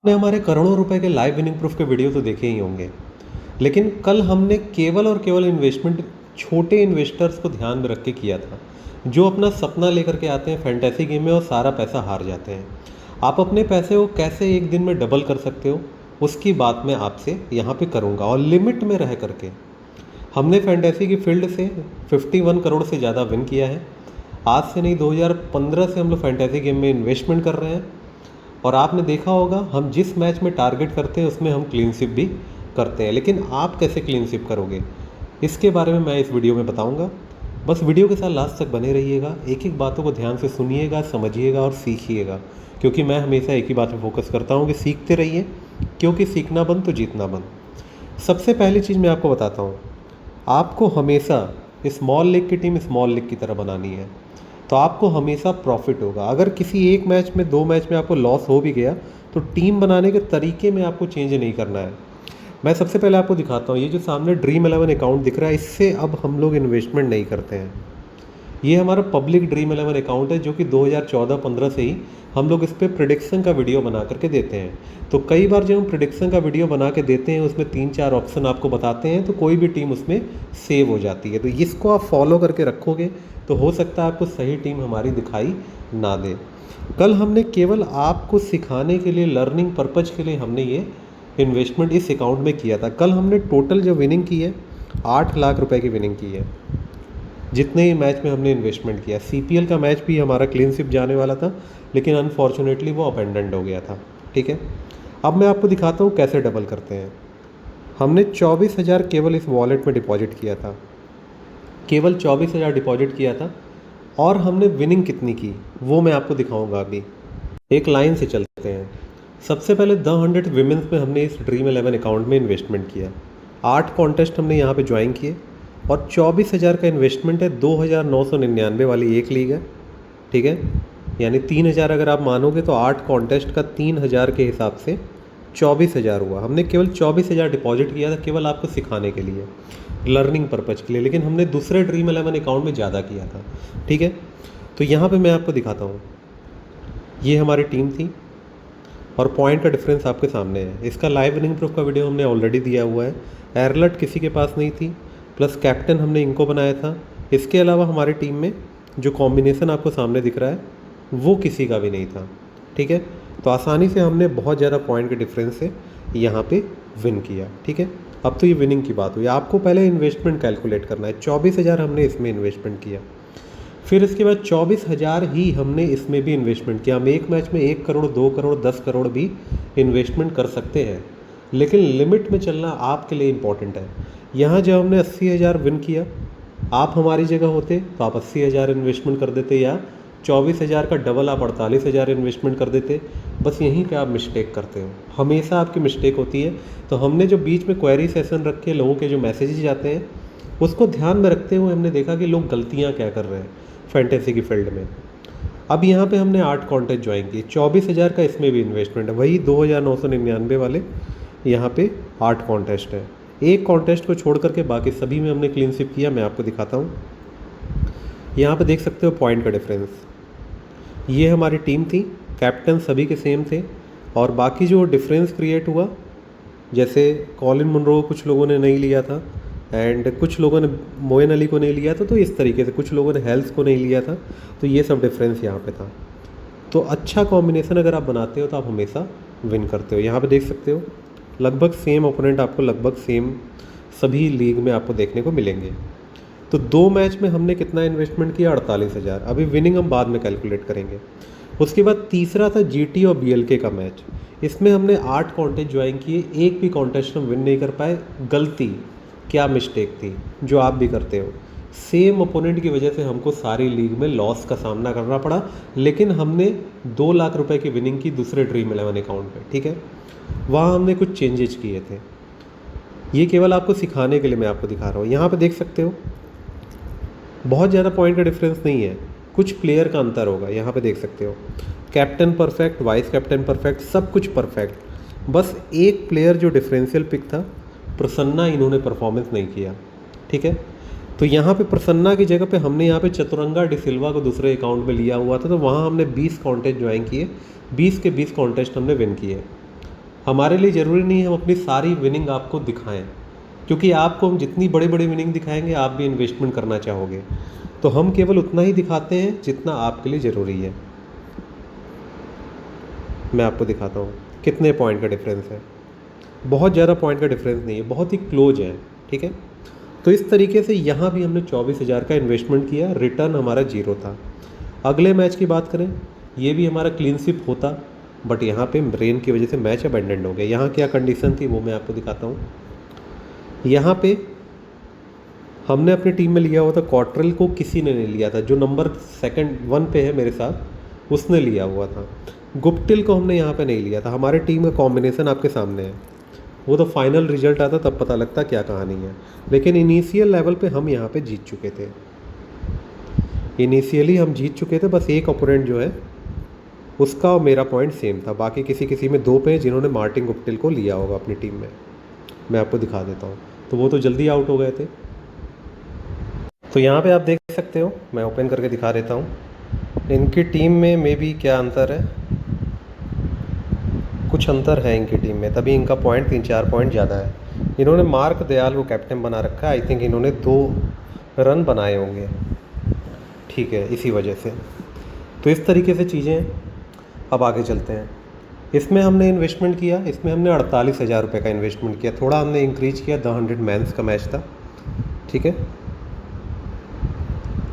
आपने हमारे करोड़ों रुपए के लाइव विनिंग प्रूफ के वीडियो तो देखे ही होंगे, लेकिन कल हमने केवल और केवल इन्वेस्टमेंट छोटे इन्वेस्टर्स को ध्यान में रख के किया था, जो अपना सपना लेकर के आते हैं फैंटेसी गेम में और सारा पैसा हार जाते हैं। आप अपने पैसे को कैसे एक दिन में डबल कर सकते हो, उसकी बात मैं आपसे यहाँ पे करूँगा, और लिमिट में रह करके। हमने फैंटेसी की फील्ड से 51 करोड़ से ज़्यादा विन किया है। आज से नहीं, 2015 से हम लोग फैंटेसी गेम में इन्वेस्टमेंट कर रहे हैं, और आपने देखा होगा हम जिस मैच में टारगेट करते हैं उसमें हम क्लीन स्वीप भी करते हैं। लेकिन आप कैसे क्लीन स्वीप करोगे, इसके बारे में मैं इस वीडियो में बताऊंगा। बस वीडियो के साथ लास्ट तक बने रहिएगा, एक एक बातों को ध्यान से सुनिएगा, समझिएगा और सीखिएगा, क्योंकि मैं हमेशा एक ही बात पे फोकस करता हूँ कि सीखते रहिए, क्योंकि सीखना बंद तो जीतना बंद। सबसे पहली चीज़ मैं आपको बताता हूँ, आपको हमेशा स्मॉल लीग की टीम स्मॉल लीग की तरह बनानी है, तो आपको हमेशा प्रॉफिट होगा। अगर किसी एक मैच में, दो मैच में आपको लॉस हो भी गया, तो टीम बनाने के तरीके में आपको चेंज नहीं करना है। मैं सबसे पहले आपको दिखाता हूँ, ये जो सामने ड्रीम 11 अकाउंट दिख रहा है, इससे अब हम लोग इन्वेस्टमेंट नहीं करते हैं। ये हमारा पब्लिक ड्रीम 11 अकाउंट है, जो कि 2014-15 से ही हम लोग इस पर प्रिडिक्शन का वीडियो बना करके देते हैं। तो कई बार जब हम प्रिडिक्शन का वीडियो बना के देते हैं, उसमें 3-4 ऑप्शन आपको बताते हैं, तो कोई भी टीम उसमें सेव हो जाती है। तो इसको आप फॉलो करके रखोगे तो हो सकता है आपको सही टीम हमारी दिखाई ना दे। कल हमने केवल आपको सिखाने के लिए, लर्निंग पर्पज़ के लिए हमने ये इन्वेस्टमेंट इस अकाउंट में किया था। कल हमने टोटल जो विनिंग की है, 8 लाख रुपए की विनिंग की है, जितने ही मैच में हमने इन्वेस्टमेंट किया। CPL का मैच भी हमारा क्लीन स्वीप जाने वाला था, लेकिन अनफॉर्चुनेटली वो अबेंडेंड हो गया था। ठीक है, अब मैं आपको दिखाता हूँ कैसे डबल करते हैं। हमने 24,000 केवल इस वॉलेट में डिपॉजिट किया था, केवल 24,000 डिपॉजिट किया था, और हमने विनिंग कितनी की वो मैं आपको दिखाऊंगा अभी। एक लाइन से चलते हैं। सबसे पहले द 100 विमेंस में हमने इस ड्रीम 11 अकाउंट में इन्वेस्टमेंट किया। 8 कॉन्टेस्ट हमने यहाँ पे ज्वाइन किए, और 24,000 का इन्वेस्टमेंट है। 2,999 वाली एक लीग है, ठीक है, यानी 3,000 अगर आप मानोगे तो 8 कॉन्टेस्ट का 3,000 के हिसाब से 24,000 हुआ। हमने केवल 24,000 डिपॉजिट किया था, केवल आपको सिखाने के लिए, लर्निंग पर्पज़ के लिए, लेकिन हमने दूसरे ड्रीम 11 अकाउंट में ज़्यादा किया था। ठीक है, तो यहाँ पे मैं आपको दिखाता हूँ, ये हमारी टीम थी, और पॉइंट का डिफरेंस आपके सामने है। इसका लाइव विनिंग प्रूफ का वीडियो हमने ऑलरेडी दिया हुआ है। एयरलट किसी के पास नहीं थी, प्लस कैप्टन हमने इनको बनाया था। इसके अलावा हमारी टीम में जो कॉम्बिनेशन आपको सामने दिख रहा है, वो किसी का भी नहीं था। ठीक है, तो आसानी से हमने बहुत ज़्यादा पॉइंट के डिफरेंस से यहाँ पे विन किया। ठीक है, अब तो ये विनिंग की बात हुई। आपको पहले इन्वेस्टमेंट कैलकुलेट करना है। 24,000 हमने इसमें इन्वेस्टमेंट किया, फिर इसके बाद 24,000 ही हमने इसमें भी इन्वेस्टमेंट किया। हम एक मैच में 1 करोड़, 2 करोड़, 10 करोड़ भी इन्वेस्टमेंट कर सकते हैं, लेकिन लिमिट में चलना आपके लिए इम्पॉर्टेंट है। यहाँ जब हमने 80,000 विन किया, आप हमारी जगह होते तो आप 80,000 इन्वेस्टमेंट कर देते, या 24,000 का डबल आप 48,000 इन्वेस्टमेंट कर देते। बस यहीं पे आप मिस्टेक करते हो, हमेशा आपकी मिस्टेक होती है। तो हमने जो बीच में क्वेरी सेशन रखे, लोगों के जो मैसेजेस जाते हैं, उसको ध्यान में रखते हुए हमने देखा कि लोग गलतियाँ क्या कर रहे हैं फैंटेसी की फील्ड में। अब यहाँ पे हमने 8 कॉन्टेस्ट ज्वाइन किए, 24,000 का इसमें भी इन्वेस्टमेंट है, वही 2,999 वाले यहाँ पे 8 कॉन्टेस्ट है। एक कॉन्टेस्ट को छोड़ करके बाकी सभी में हमने क्लीन स्वीप किया। मैं आपको दिखाता हूँ, यहाँ पे देख सकते हो पॉइंट का डिफरेंस। ये हमारी टीम थी, कैप्टन सभी के सेम थे, और बाकी जो डिफरेंस क्रिएट हुआ, जैसे कॉलिन मुनरो कुछ लोगों ने नहीं लिया था, एंड कुछ लोगों ने मोइन अली को नहीं लिया था, तो इस तरीके से कुछ लोगों ने हेल्थ को नहीं लिया था, तो ये सब डिफरेंस यहाँ पे था। तो अच्छा कॉम्बिनेशन अगर आप बनाते हो तो आप हमेशा विन करते हो। यहाँ पे देख सकते हो लगभग सेम ओपोनेंट आपको लगभग सेम सभी लीग में आपको देखने को मिलेंगे। तो 2 मैच में हमने कितना इन्वेस्टमेंट किया, 48,000। अभी विनिंग हम बाद में कैलकुलेट करेंगे। उसके बाद तीसरा था GT और BLK का मैच। इसमें हमने 8 कॉन्टेस्ट ज्वाइन किए, एक भी कॉन्टेस्ट हम विन नहीं कर पाए। गलती क्या, मिस्टेक थी जो आप भी करते हो। सेम ओपोनेंट की वजह से हमको सारी लीग में लॉस का सामना करना पड़ा, लेकिन हमने 2 लाख रुपए की विनिंग की दूसरे ड्रीम 11 अकाउंट पे। ठीक है, वहाँ हमने कुछ चेंजेज किए थे। ये केवल आपको सिखाने के लिए मैं आपको दिखा रहा हूँ। यहाँ पे देख सकते हो बहुत ज़्यादा पॉइंट का डिफरेंस नहीं है, कुछ प्लेयर का अंतर होगा। यहाँ पे देख सकते हो captain perfect, vice captain perfect, सब कुछ परफेक्ट। बस एक प्लेयर जो डिफरेंशियल पिक था, प्रसन्ना, इन्होंने परफॉर्मेंस नहीं किया। ठीक है, तो यहाँ पे प्रसन्ना की जगह पे हमने यहाँ पे चतुरंगा डिसिल्वा को दूसरे अकाउंट में लिया हुआ था, तो वहाँ हमने 20 कॉन्टेस्ट ज्वाइन किए, 20 के 20 कॉन्टेस्ट हमने विन किए। हमारे लिए ज़रूरी नहीं है हम अपनी सारी विनिंग आपको दिखाएं, क्योंकि आपको हम जितनी बड़ी बड़ी विनिंग दिखाएंगे आप भी इन्वेस्टमेंट करना चाहोगे। तो हम केवल उतना ही दिखाते हैं जितना आपके लिए ज़रूरी है। मैं आपको दिखाता हूँ कितने पॉइंट का डिफरेंस है। बहुत ज़्यादा पॉइंट का डिफरेंस नहीं है, बहुत ही क्लोज है। ठीक है, तो इस तरीके से यहाँ भी हमने 24,000 का इन्वेस्टमेंट किया, रिटर्न हमारा 0 था। अगले मैच की बात करें, ये भी हमारा क्लीन स्वीप होता, बट यहाँ पे रेन की वजह से मैच अबेंडेंड हो गया। यहाँ क्या कंडीशन थी वो मैं आपको दिखाता हूँ। यहाँ पे हमने अपनी टीम में लिया हुआ था कॉट्रेल को, किसी ने नहीं लिया था। जो नंबर सेकंड 1 पे है मेरे साथ उसने लिया हुआ था। गुप्टिल को हमने यहाँ पे नहीं लिया था। हमारे टीम का कॉम्बिनेशन आपके सामने है, वो तो फाइनल रिजल्ट आता तब पता लगता क्या कहानी है। लेकिन इनिशियल लेवल पे हम यहाँ पे जीत चुके थे, इनिशियली हम जीत चुके थे। बस एक ओपोनेंट जो है उसका और मेरा पॉइंट सेम था, बाकी किसी किसी में 2 पे हैं जिन्होंने मार्टिन गुप्टिल को लिया होगा अपनी टीम में। मैं आपको दिखा देता हूँ, तो वो तो जल्दी आउट हो गए थे। तो यहाँ पे आप देख सकते हो, मैं ओपन करके दिखा देता हूँ इनकी टीम में मे बी क्या अंतर है, कुछ अंतर है इनकी टीम में, तभी इनका पॉइंट 3-4 पॉइंट ज़्यादा है। इन्होंने मार्क दयाल को कैप्टन बना रखा है, आई थिंक इन्होंने 2 रन बनाए होंगे, ठीक है, इसी वजह से। तो इस तरीके से चीज़ें। अब आगे चलते हैं। इसमें हमने इन्वेस्टमेंट किया, इसमें हमने 48,000 रुपये का इन्वेस्टमेंट किया, थोड़ा हमने इंक्रीज किया। द 100 मैंस का मैच था, ठीक है।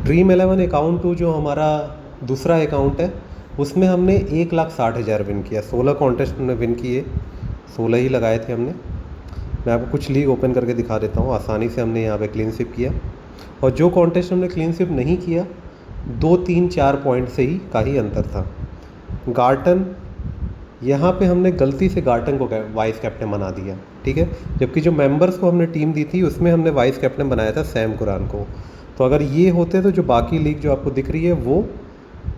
ड्रीम 11 अकाउंट 2 जो हमारा दूसरा अकाउंट है, उसमें हमने 1,60,000 विन किया। 16 कॉन्टेस्ट हमने विन किए, 16 ही लगाए थे हमने। मैं आपको कुछ लीग ओपन करके दिखा देता हूँ। आसानी से हमने यहाँ पे क्लीन स्वीप किया, और जो कॉन्टेस्ट हमने क्लीन स्वीप नहीं किया 2-3-4 पॉइंट से ही का ही अंतर था। गार्टन, यहाँ पे हमने गलती से गार्टन को वाइस कैप्टन बना दिया, ठीक है, जबकि जो मेंबर्स को हमने टीम दी थी उसमें हमने वाइस कैप्टन बनाया था सैम कुरान को। तो अगर ये होते तो जो बाकी लीग जो आपको दिख रही है वो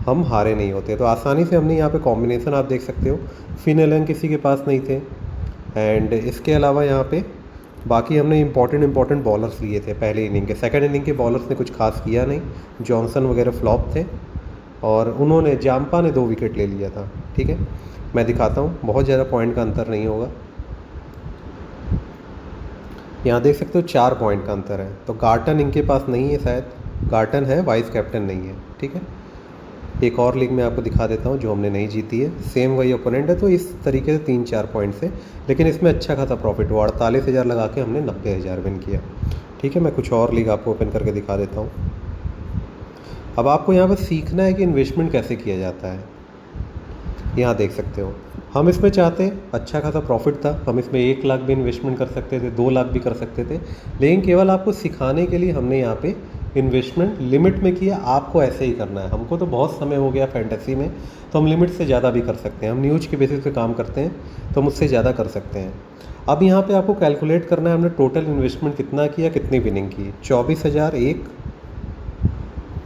हम हारे नहीं होते। तो आसानी से हमने यहाँ पे कॉम्बिनेशन आप देख सकते हो, फिन एलन किसी के पास नहीं थे, एंड इसके अलावा यहाँ पे बाकी हमने इंपॉर्टेंट बॉलर्स लिए थे पहले इनिंग के। सेकंड इनिंग के बॉलर्स ने कुछ खास किया नहीं, जॉनसन वगैरह फ्लॉप थे, और उन्होंने जाम्पा ने 2 विकेट ले लिया था, ठीक है। मैं दिखाता हूँ, बहुत ज़्यादा पॉइंट का अंतर नहीं होगा। यहाँ देख सकते हो 4 पॉइंट का अंतर है। तो गार्टन इनके पास नहीं है, शायद गार्टन है, वाइस कैप्टन नहीं है, ठीक है। एक और लीग में आपको दिखा देता हूँ जो हमने नहीं जीती है, सेम वही ओपोनेंट है। तो इस तरीके से 3-4 पॉइंट से, लेकिन इसमें अच्छा खासा प्रॉफिट हुआ। 48,000 लगा के हमने 90,000 विन किया, ठीक है। मैं कुछ और लीग आपको ओपन करके दिखा देता हूँ। अब आपको यहाँ पर सीखना है कि इन्वेस्टमेंट कैसे किया जाता है। यहाँ देख सकते हो, हम इसमें चाहते अच्छा खासा प्रॉफिट था, हम इसमें 1 लाख भी इन्वेस्टमेंट कर सकते थे, 2 लाख भी कर सकते थे, लेकिन केवल आपको सिखाने के लिए हमने यहाँ पे इन्वेस्टमेंट लिमिट में किया। आपको ऐसे ही करना है। हमको तो बहुत समय हो गया फैंटेसी में, तो हम लिमिट से ज़्यादा भी कर सकते हैं। हम न्यूज़ के बेसिस पे काम करते हैं, तो हम उससे ज़्यादा कर सकते हैं। अब यहाँ पे आपको कैलकुलेट करना है हमने टोटल इन्वेस्टमेंट कितना किया, कितनी विनिंग की। 24,000 एक,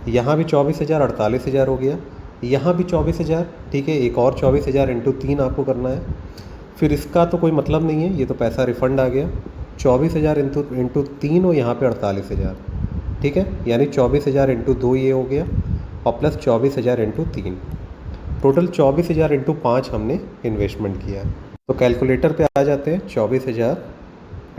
यहाँ भी 24,000, 48,000 हो गया, यहाँ भी 24,000, ठीक है। एक और 24,000 इंटू 3 आपको करना है। फिर इसका तो कोई मतलब नहीं है, ये तो पैसा रिफ़ंड आ गया। 24,000 इंटू 3 और यहाँ पे 48,000, ठीक है, यानी 24,000 इंटू 2 ये हो गया, और प्लस 24,000 इंटू 3, टोटल 24,000 इंटू 5 हमने इन्वेस्टमेंट किया। तो कैलकुलेटर पे आ जाते हैं। 24,000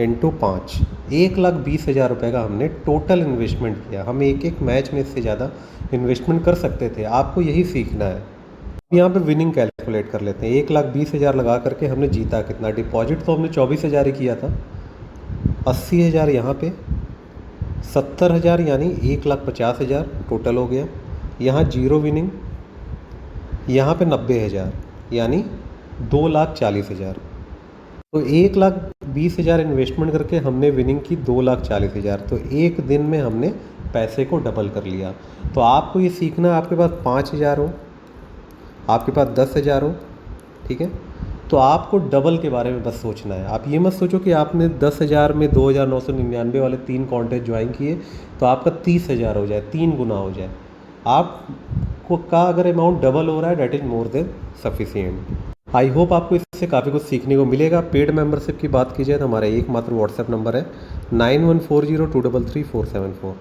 इंटू 5, 1,20,000 रुपये का हमने टोटल इन्वेस्टमेंट किया। हम एक मैच में इससे ज़्यादा इन्वेस्टमेंट कर सकते थे, आपको यही सीखना है। यहाँ पे विनिंग कैलकुलेट कर लेते हैं। 1,20,000 लगा करके हमने जीता कितना। डिपॉजिट तो हमने 24,000 ही किया था, 80,000 यहाँ पे, 70,000 यानी 1,50,000 टोटल हो गया। यहाँ 0 विनिंग, यहाँ पे 90,000 यानी 2,40,000। तो 1,20,000 इन्वेस्टमेंट करके हमने विनिंग की 2,40,000। तो एक दिन में हमने पैसे को डबल कर लिया। तो आपको ये सीखना है, आपके पास 5,000 हो, आपके पास 10,000 हो, ठीक है, तो आपको डबल के बारे में बस सोचना है। आप ये मत सोचो कि आपने 10,000 में 2,999 वाले 3 कॉन्टेस्ट ज्वाइन किए तो आपका 30,000 हो जाए, 3 गुना हो जाए। आपको का अगर अमाउंट डबल हो रहा है, that is more than sufficient. I hope आपको इससे काफ़ी कुछ सीखने को मिलेगा। पेड मेंबरशिप की बात की जाए तो हमारा एकमात्र व्हाट्सएप नंबर है 9140233474।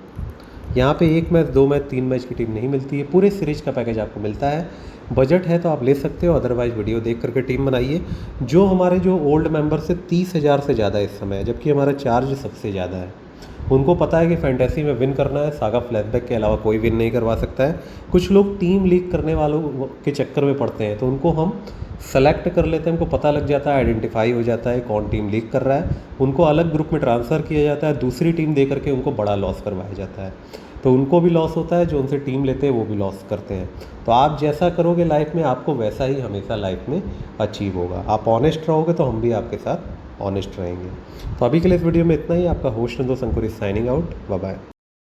यहाँ पे 1 मैच, 2 मैच, 3 मैच की टीम नहीं मिलती है, पूरे सीरीज का पैकेज आपको मिलता है। बजट है तो आप ले सकते हो, अदरवाइज़ वीडियो देख करके टीम बनाइए। जो हमारे जो ओल्ड मेंबर्स है 30,000 से ज़्यादा इस समय है, जबकि हमारा चार्ज सबसे ज़्यादा है। उनको पता है कि फैंटेसी में विन करना है, सागा फ्लैशबैक के अलावा कोई विन नहीं करवा सकता है। कुछ लोग टीम लीक करने वालों के चक्कर में पड़ते हैं, तो उनको हम सेलेक्ट कर लेते हैं, उनको पता लग जाता है, आइडेंटिफाई हो जाता है कौन टीम लीक कर रहा है, उनको अलग ग्रुप में ट्रांसफ़र किया जाता है, दूसरी टीम दे करके उनको बड़ा लॉस करवाया जाता है। तो उनको भी लॉस होता है, जो उनसे टीम लेते हैं वो भी लॉस करते हैं। तो आप जैसा करोगे लाइफ में, आपको वैसा ही हमेशा लाइफ में अचीव होगा। आप ऑनेस्ट रहोगे तो हम भी आपके साथ ऑनेस्ट रहेंगे। तो अभी के लिए इस वीडियो में इतना ही। आपका होस्ट नंदोस Ankur is signing out. Bye bye.